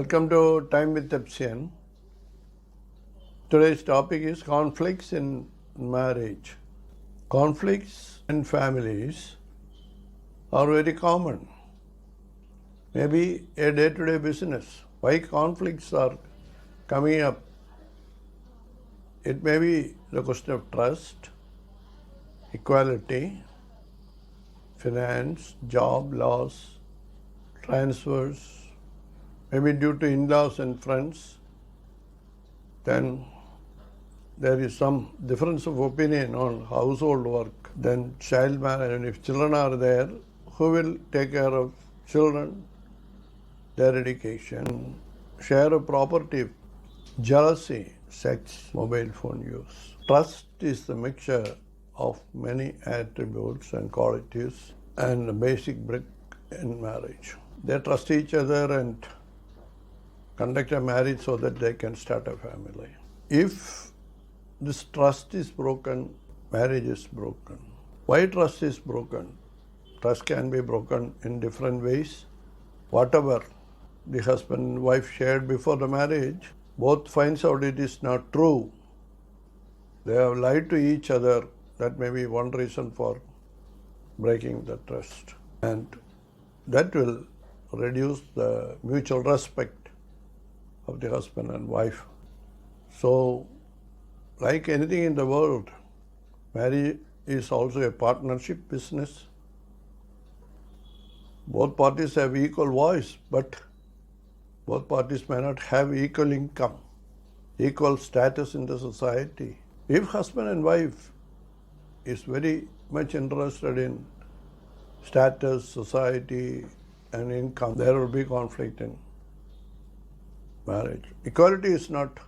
Welcome to Time with Thebsian. Today's topic is conflicts in marriage. Conflicts in families are very common. Maybe a day-to-day business. Why conflicts are coming up? It may be the question of trust, equality, finance, job, loss, transfers, maybe due to in-laws and friends. Then there is some difference of opinion on household work. Then child marriage, and if children are there, who will take care of children, their education, share of property, jealousy, sex, mobile phone use. Trust is the mixture of many attributes and qualities and a basic brick in marriage. They trust each other and conduct a marriage so that they can start a family. If this trust is broken, marriage is broken. Why trust is broken? Trust can be broken in different ways. Whatever the husband and wife shared before the marriage, both finds out it is not true. They have lied to each other. That may be one reason for breaking the trust. And that will reduce the mutual respect of the husband and wife. So, like anything in the world, marriage is also a partnership business. Both parties have equal voice, but both parties may not have equal income, equal status in the society. If husband and wife is very much interested in status, society, and income, there will be conflict in marriage. Equality is not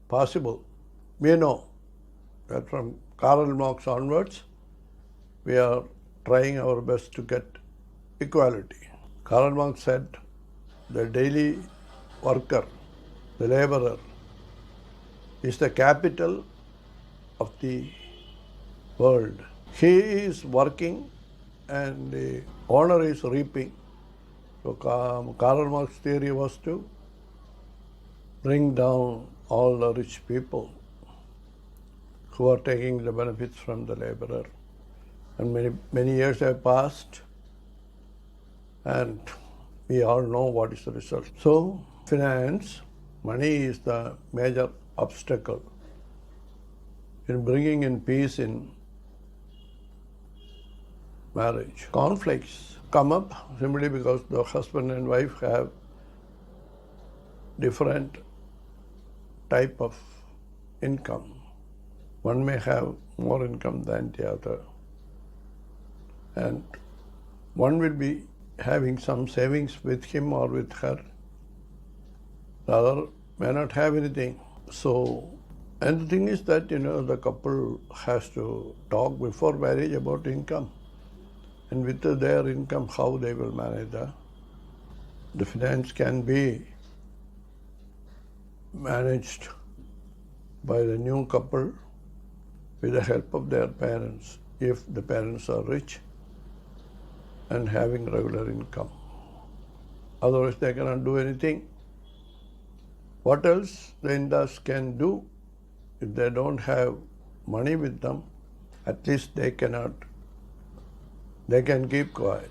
possible. We know that from Karl Marx onwards, we are trying our best to get equality. Karl Marx said, the daily worker, the laborer, is the capital of the world. He is working and the owner is reaping. So Karl Marx's theory was to bring down all the rich people who are taking the benefits from the laborer. And many years have passed, and we all know what is the result. So, finance, money is the major obstacle in bringing in peace in marriage. Conflicts come up simply because the husband and wife have different type of income. One may have more income than the other, and one will be having some savings with him or with her. The other may not have anything. So, and the thing is that, the couple has to talk before marriage about income, and with their income, how they will manage the finance can be managed by the new couple with the help of their parents, if the parents are rich and having regular income. Otherwise, they cannot do anything. What else the in-laws can do? If they don't have money with them, at least they can keep quiet.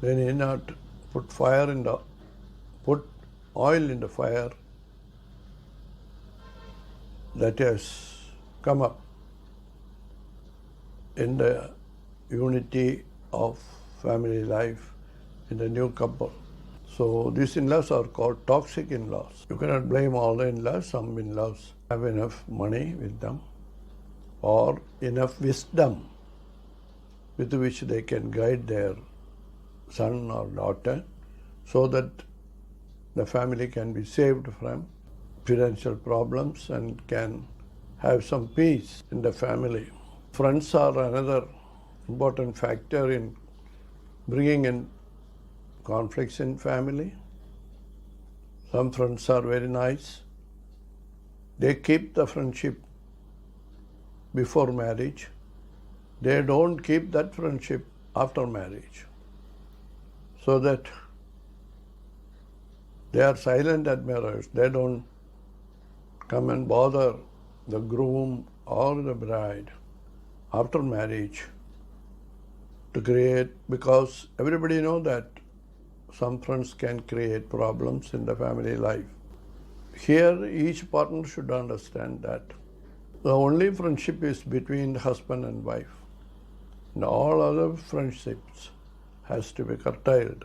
They need not put oil in the fire that has come up in the unity of family life in the new couple. So these in-laws are called toxic in-laws. You cannot blame all the in-laws. Some in-laws have enough money with them or enough wisdom with which they can guide their son or daughter so that the family can be saved from financial problems and can have some peace in the family. Friends are another important factor in bringing in conflicts in family. Some friends are very nice. They keep the friendship before marriage. They don't keep that friendship after marriage. So that They are silent admirers. They don't come and bother the groom or the bride after marriage to create, because everybody know that some friends can create problems in the family life. Here, each partner should understand that the only friendship is between husband and wife, and all other friendships has to be curtailed.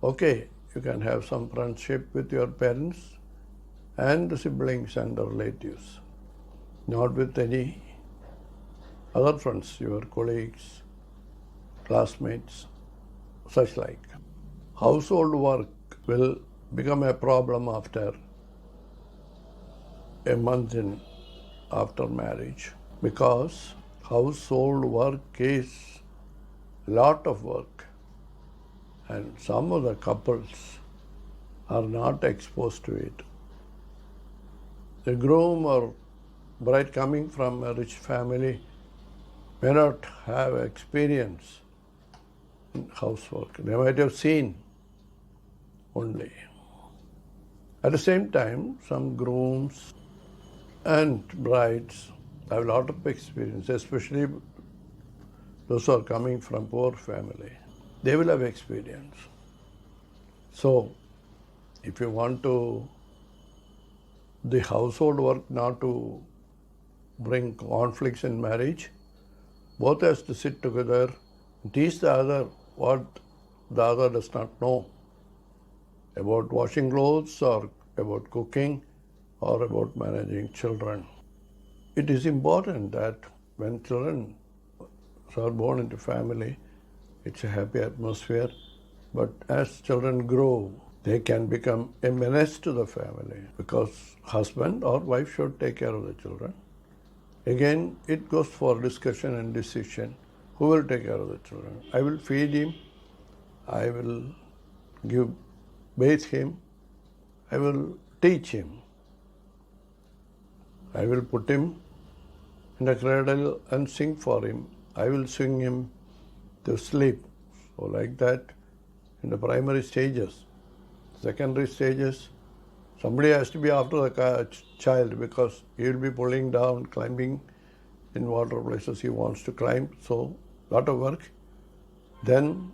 Okay, you can have some friendship with your parents and the siblings and the relatives, not with any other friends, your colleagues, classmates, such like. Household work will become a problem after a month after marriage, because household work is lot of work, and some of the couples are not exposed to it. The groom or bride coming from a rich family may not have experience in housework. They might have seen only. At the same time, some grooms and brides have a lot of experience, especially those who are coming from poor family. They will have experience. So, if you want the household work not to bring conflicts in marriage, both has to sit together and teach the other what the other does not know about washing clothes or about cooking or about managing children. It is important that when children are born into family, it's a happy atmosphere, but as children grow, they can become a menace to the family, because husband or wife should take care of the children. Again, it goes for discussion and decision. Who will take care of the children? I will feed him. I will bathe him. I will teach him. I will put him in a cradle and sing for him. I will sing him to sleep. So like that, in the primary stages. Secondary stages, somebody has to be after the child, because he will be pulling down, climbing in water places he wants to climb. So, lot of work. Then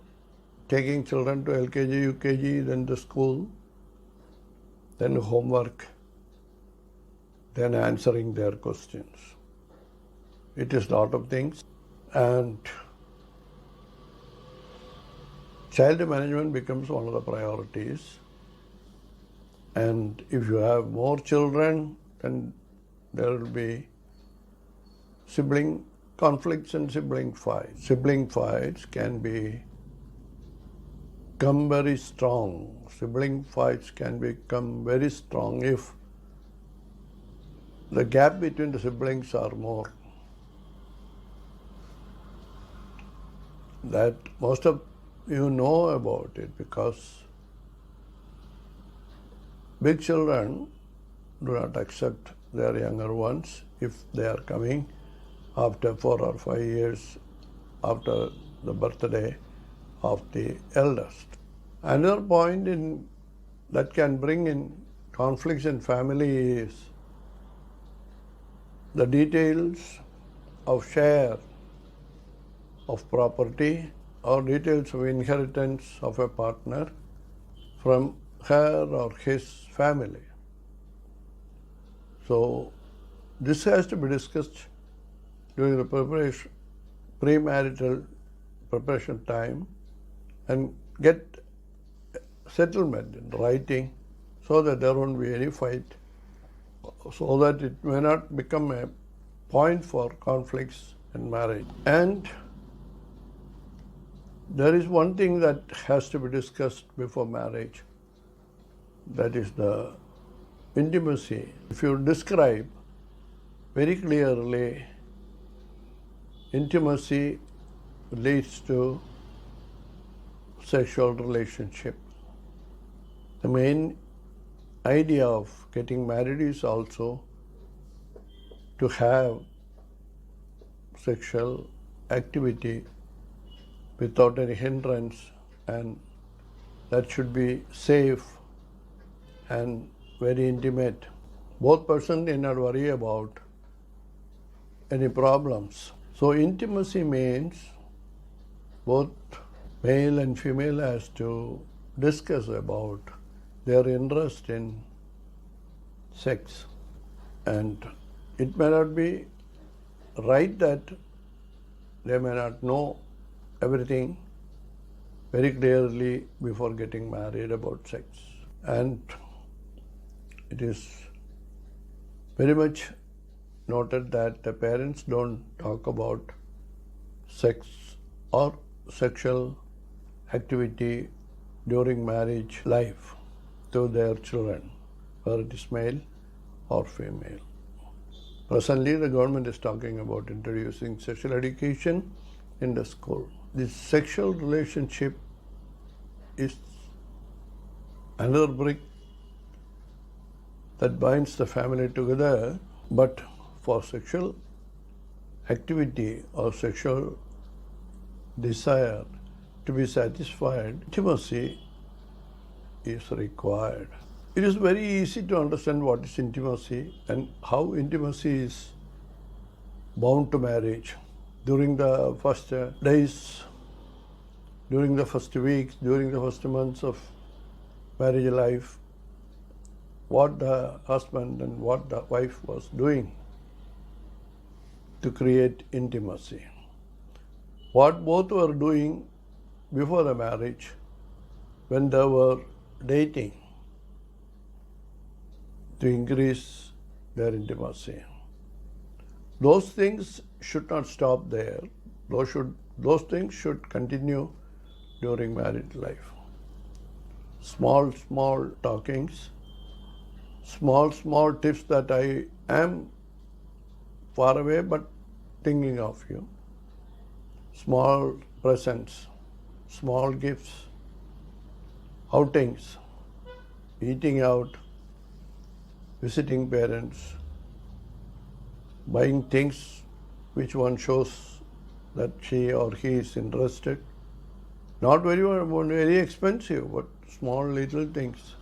taking children to LKG, UKG, then to school, then homework, then answering their questions. It is a lot of things. And child management becomes one of the priorities. And if you have more children, then there will be sibling conflicts and sibling fights. Sibling fights can become very strong. Sibling fights can become very strong if the gap between the siblings are more. That most of you know about it, because big children do not accept their younger ones if they are coming after 4 or 5 years after the birthday of the eldest. Another point that can bring in conflicts in family is the details of share of property or details of inheritance of a partner from her or his family. So this has to be discussed during the premarital preparation time, and get settlement in writing so that there won't be any fight, so that it may not become a point for conflicts in marriage. And there is one thing that has to be discussed before marriage, that is the intimacy. If you describe very clearly, intimacy leads to sexual relationship. The main idea of getting married is also to have sexual activity without any hindrance and that should be safe and very intimate. Both persons need not worry about any problems. So intimacy means both male and female has to discuss about their interest in sex. And it may not be right that they may not know everything very clearly before getting married about sex. And it is very much noted that the parents don't talk about sex or sexual activity during marriage life to their children, whether it is male or female. Presently, the government is talking about introducing sexual education in the school. This sexual relationship is another brick that binds the family together, but for sexual activity or sexual desire to be satisfied, intimacy is required. It is very easy to understand what is intimacy and how intimacy is bound to marriage. During the first days, during the first weeks, during the first months of marriage life, what the husband and what the wife was doing to create intimacy. What both were doing before the marriage when they were dating to increase their intimacy. Those things should not stop there. Those things should continue during married life. Small talkings, small tips that I am far away but thinking of you. Small presents, small gifts, outings, eating out, visiting parents, buying things which one shows that she or he is interested. Not very expensive, but small little things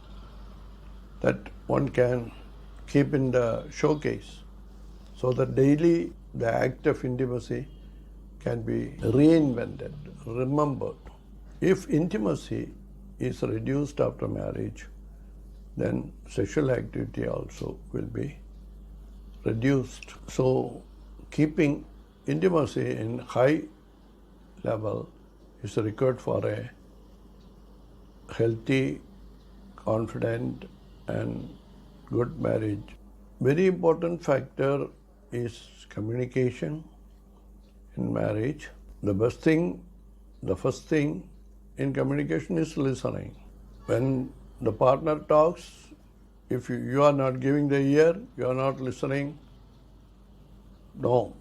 that one can keep in the showcase so that daily the act of intimacy can be reinvented, remembered. If intimacy is reduced after marriage, then sexual activity also will be reduced. So keeping intimacy in high level is required for a healthy, confident and good marriage. Very important factor is communication in marriage. The first thing in communication is listening. When the partner talks, if you are not giving the ear, you are not listening, no,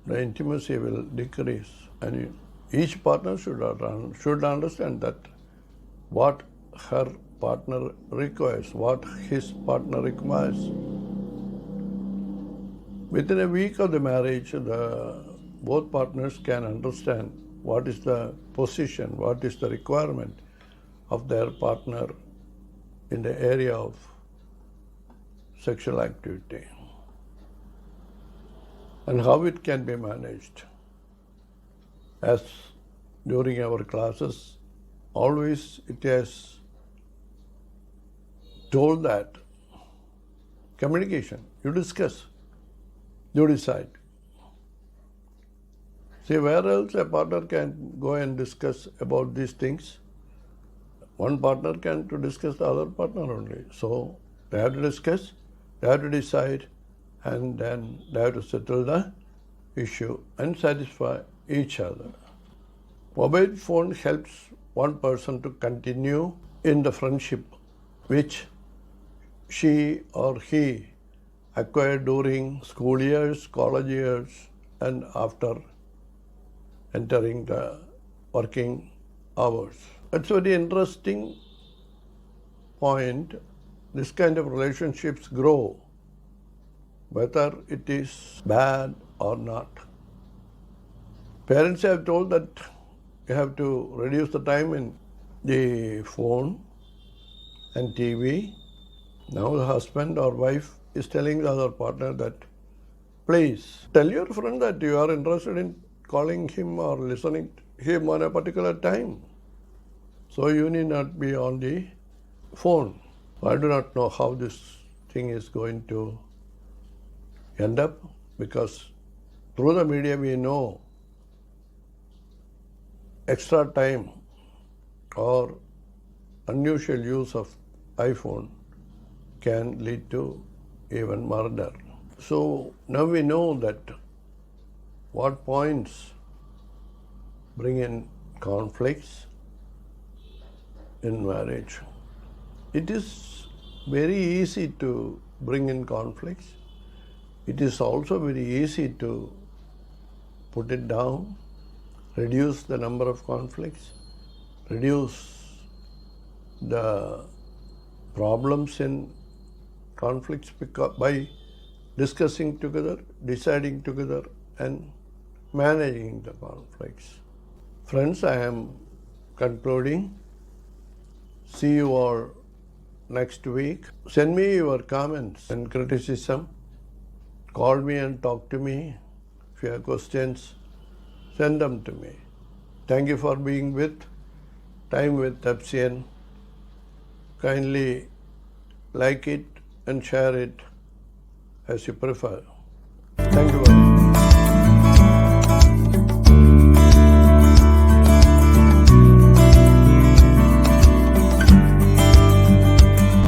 the intimacy will decrease. And each partner should understand that what her partner requires, what his partner requires. Within a week of the marriage, both partners can understand what is the position, what is the requirement of their partner in the area of sexual activity and how it can be managed. As during our classes, always it has told that communication, you discuss, you decide. See, where else a partner can go and discuss about these things? One partner can to discuss the other partner only. So they have to discuss, they have to decide, and then they have to settle the issue and satisfy each other. Mobile phone helps one person to continue in the friendship which she or he acquired during school years, college years, and after entering the working hours. It's a very interesting point. This kind of relationships grow, whether it is bad or not. Parents have told that you have to reduce the time in the phone and TV. Now the husband or wife is telling the other partner that, please tell your friend that you are interested in calling him or listening to him on a particular time. So you need not be on the phone. I do not know how this thing is going to end up, because through the media we know extra time or unusual use of iPhone can lead to even murder. So now we know that what points bring in conflicts in marriage. It is very easy to bring in conflicts. It is also very easy to put it down, reduce the number of conflicts, reduce the problems in conflicts by discussing together, deciding together, and managing the conflicts. Friends, I am concluding. See you all next week. Send me your comments and criticism. Call me and talk to me. If you have questions, send them to me. Thank you for being with Time with Thebsian. Kindly like it and share it as you prefer. Thank you very much.